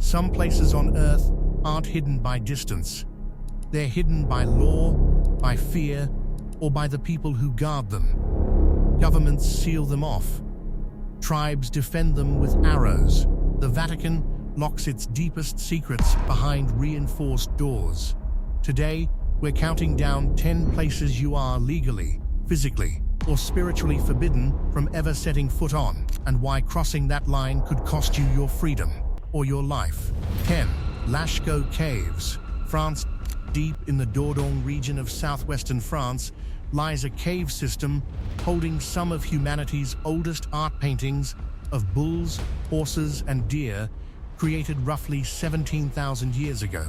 Some places on Earth aren't hidden by distance. They're hidden by law, by fear, or by the people who guard them. Governments seal them off. Tribes defend them with arrows. The Vatican locks its deepest secrets behind reinforced doors. Today, we're counting down 10 places you are legally, physically, or spiritually forbidden from ever setting foot on, and why crossing that line could cost you your freedom or your life. 10. Lascaux Caves, France. Deep in the Dordogne region of southwestern France lies a cave system holding some of humanity's oldest art paintings of bulls, horses, and deer, created roughly 17,000 years ago.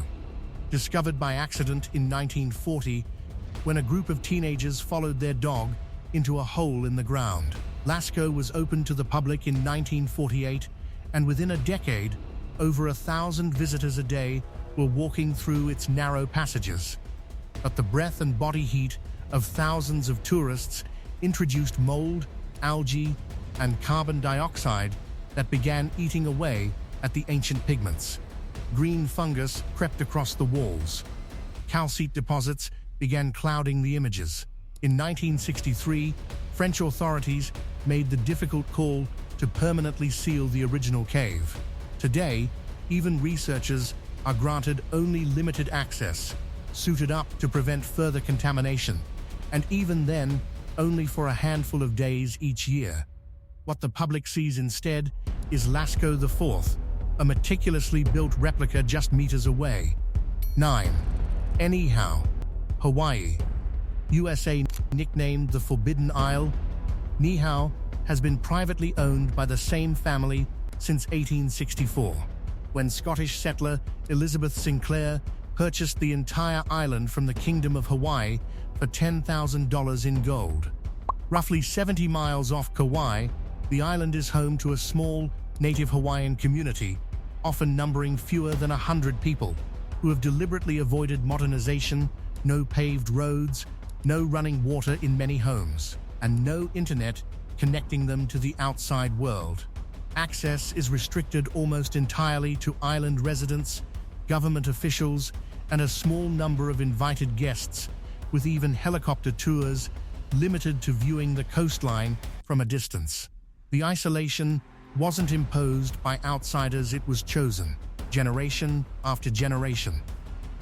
Discovered by accident in 1940, when a group of teenagers followed their dog into a hole in the ground. Lascaux was opened to the public in 1948, and within a decade, over 1,000 visitors a day were walking through its narrow passages. But the breath and body heat of thousands of tourists introduced mold, algae, and carbon dioxide that began eating away at the ancient pigments. Green fungus crept across the walls. Calcite deposits began clouding the images. In 1963, French authorities made the difficult call to permanently seal the original cave. Today, even researchers are granted only limited access, suited up to prevent further contamination, and even then, only for a handful of days each year. What the public sees instead is Lascaux IV, a meticulously built replica just meters away. 9. Niihau, Hawaii. USA nicknamed the Forbidden Isle, Niihau has been privately owned by the same family since 1864, when Scottish settler Elizabeth Sinclair purchased the entire island from the Kingdom of Hawaii for $10,000 in gold. Roughly 70 miles off Kauai, the island is home to a small native Hawaiian community, often numbering fewer than 100 people, who have deliberately avoided modernization, no paved roads, no running water in many homes, and no internet connecting them to the outside world. Access is restricted almost entirely to island residents, government officials, and a small number of invited guests, with even helicopter tours limited to viewing the coastline from a distance. The isolation wasn't imposed by outsiders, it was chosen, generation after generation,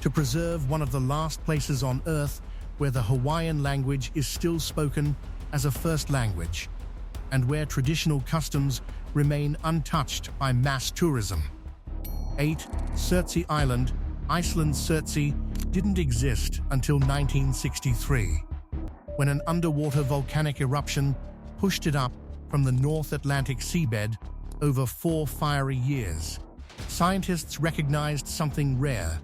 to preserve one of the last places on Earth where the Hawaiian language is still spoken as a first language, and where traditional customs remain untouched by mass tourism. 8. Surtsey Island, Iceland. Surtsey didn't exist until 1963, when an underwater volcanic eruption pushed it up from the North Atlantic seabed over 4 fiery years. Scientists recognized something rare,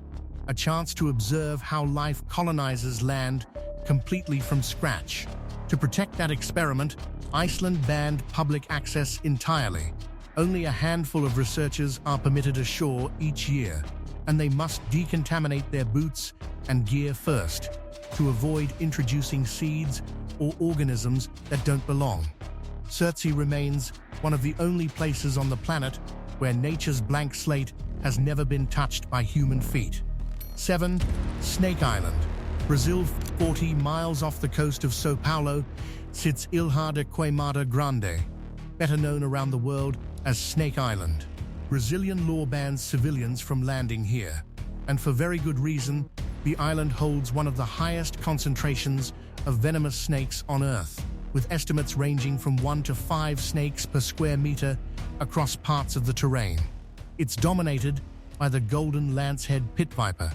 a chance to observe how life colonizes land completely from scratch. To protect that experiment, Iceland banned public access entirely. Only a handful of researchers are permitted ashore each year, and they must decontaminate their boots and gear first to avoid introducing seeds or organisms that don't belong. Surtsey remains one of the only places on the planet where nature's blank slate has never been touched by human feet. 7. Snake Island, Brazil. 40 miles off the coast of São Paulo sits Ilha de Queimada Grande, better known around the world as Snake Island. Brazilian law bans civilians from landing here, and for very good reason. The island holds one of the highest concentrations of venomous snakes on Earth, with estimates ranging from 1 to 5 snakes per square meter across parts of the terrain. It's dominated by the golden lancehead pit viper,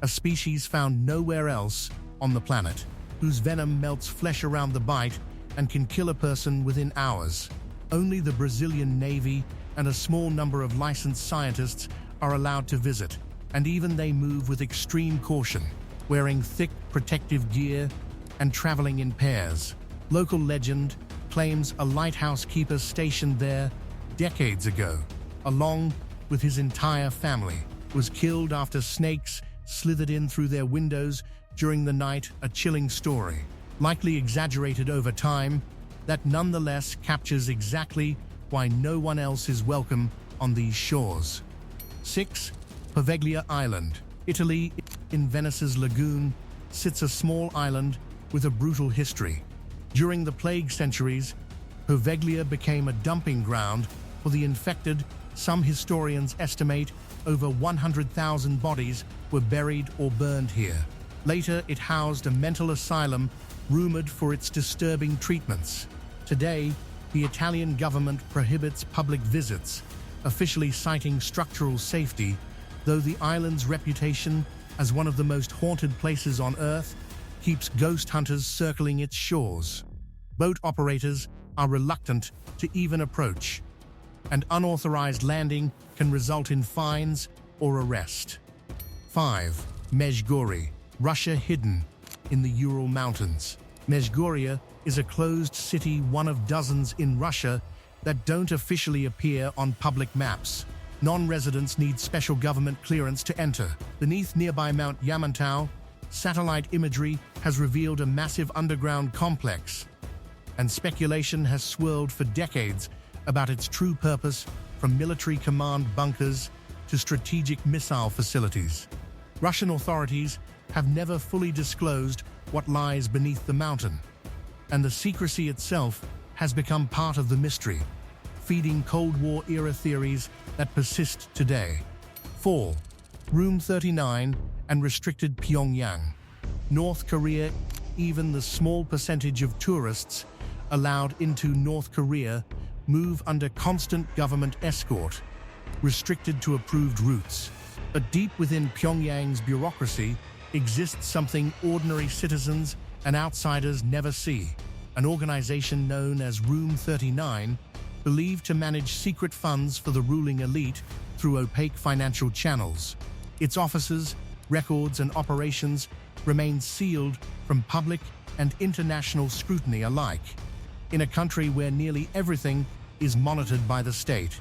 a species found nowhere else on the planet, whose venom melts flesh around the bite and can kill a person within hours. Only the Brazilian Navy and a small number of licensed scientists are allowed to visit, and even they move with extreme caution, wearing thick protective gear and traveling in pairs. Local legend claims a lighthouse keeper stationed there decades ago, along with his entire family, was killed after snakes slithered in through their windows during the night. A chilling story, likely exaggerated over time, that nonetheless captures exactly why no one else is welcome on these shores. 6. Poveglia Island, Italy. In Venice's lagoon sits a small island with a brutal history. During the plague centuries, Poveglia became a dumping ground for the infected. Some historians estimate over 100,000 bodies were buried or burned here. Later, it housed a mental asylum rumored for its disturbing treatments. Today, the Italian government prohibits public visits, officially citing structural safety, though the island's reputation as one of the most haunted places on Earth keeps ghost hunters circling its shores. Boat operators are reluctant to even approach, and unauthorized landing can result in fines or arrest. 5. Mezhgorye, Russia, hidden in the Ural Mountains. Mezhgorye is a closed city, one of dozens in Russia that don't officially appear on public maps. Non-residents need special government clearance to enter. Beneath nearby Mount Yamantau, satellite imagery has revealed a massive underground complex, and speculation has swirled for decades about its true purpose, from military command bunkers to strategic missile facilities. Russian authorities have never fully disclosed what lies beneath the mountain, and the secrecy itself has become part of the mystery, feeding Cold War-era theories that persist today. 4. Room 39 and restricted Pyongyang, North Korea. Even the small percentage of tourists allowed into North Korea move under constant government escort, restricted to approved routes. But deep within Pyongyang's bureaucracy exists something ordinary citizens and outsiders never see: an organization known as Room 39, believed to manage secret funds for the ruling elite through opaque financial channels. Its offices, records, and operations remain sealed from public and international scrutiny alike. In a country where nearly everything is monitored by the state,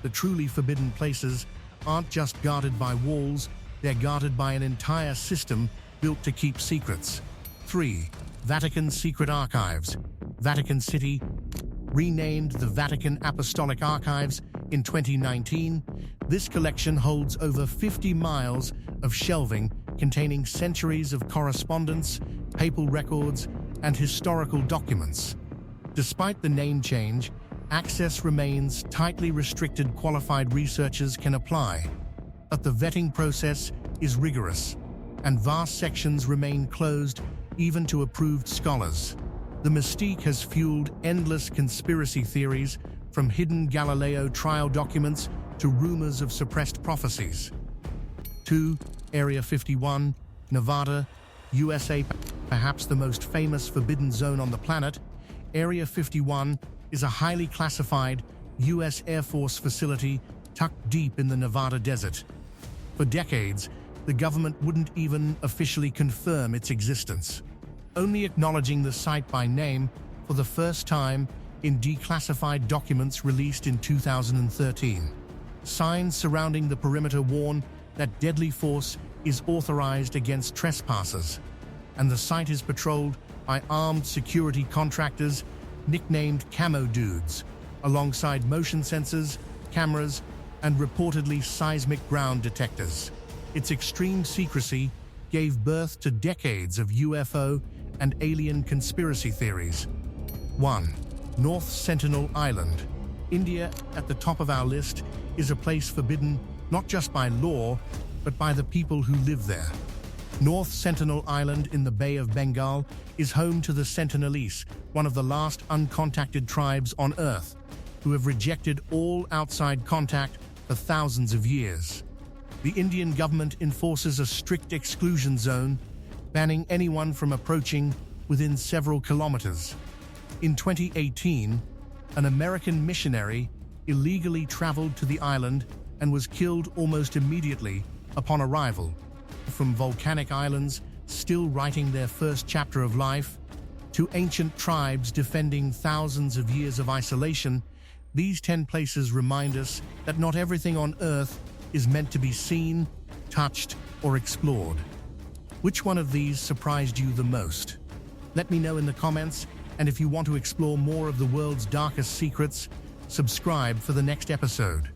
the truly forbidden places aren't just guarded by walls, they're guarded by an entire system built to keep secrets. 3. Vatican Secret Archives, Vatican City. Renamed the Vatican Apostolic Archives in 2019, this collection holds over 50 miles of shelving containing centuries of correspondence, papal records, and historical documents. Despite the name change, access remains tightly restricted. Qualified researchers can apply, but the vetting process is rigorous, and vast sections remain closed even to approved scholars. The mystique has fueled endless conspiracy theories, from hidden Galileo trial documents to rumors of suppressed prophecies. 2. Area 51, Nevada, USA. Perhaps the most famous forbidden zone on the planet, Area 51 is a highly classified U.S. Air Force facility tucked deep in the Nevada desert. For decades, the government wouldn't even officially confirm its existence, only acknowledging the site by name for the first time in declassified documents released in 2013. Signs surrounding the perimeter warn that deadly force is authorized against trespassers, and the site is patrolled by armed security contractors nicknamed Camo Dudes, alongside motion sensors, cameras, and reportedly seismic ground detectors. Its extreme secrecy gave birth to decades of UFO and alien conspiracy theories. 1. North Sentinel Island, India. At the top of our list is a place forbidden not just by law, but by the people who live there. North Sentinel Island in the Bay of Bengal is home to the Sentinelese, one of the last uncontacted tribes on Earth, who have rejected all outside contact for thousands of years. The Indian government enforces a strict exclusion zone, banning anyone from approaching within several kilometers. In 2018, an American missionary illegally traveled to the island and was killed almost immediately upon arrival. From volcanic islands still writing their first chapter of life, to ancient tribes defending thousands of years of isolation, these 10 places remind us that not everything on Earth is meant to be seen, touched, or explored. Which one of these surprised you the most? Let me know in the comments, and if you want to explore more of the world's darkest secrets, subscribe for the next episode.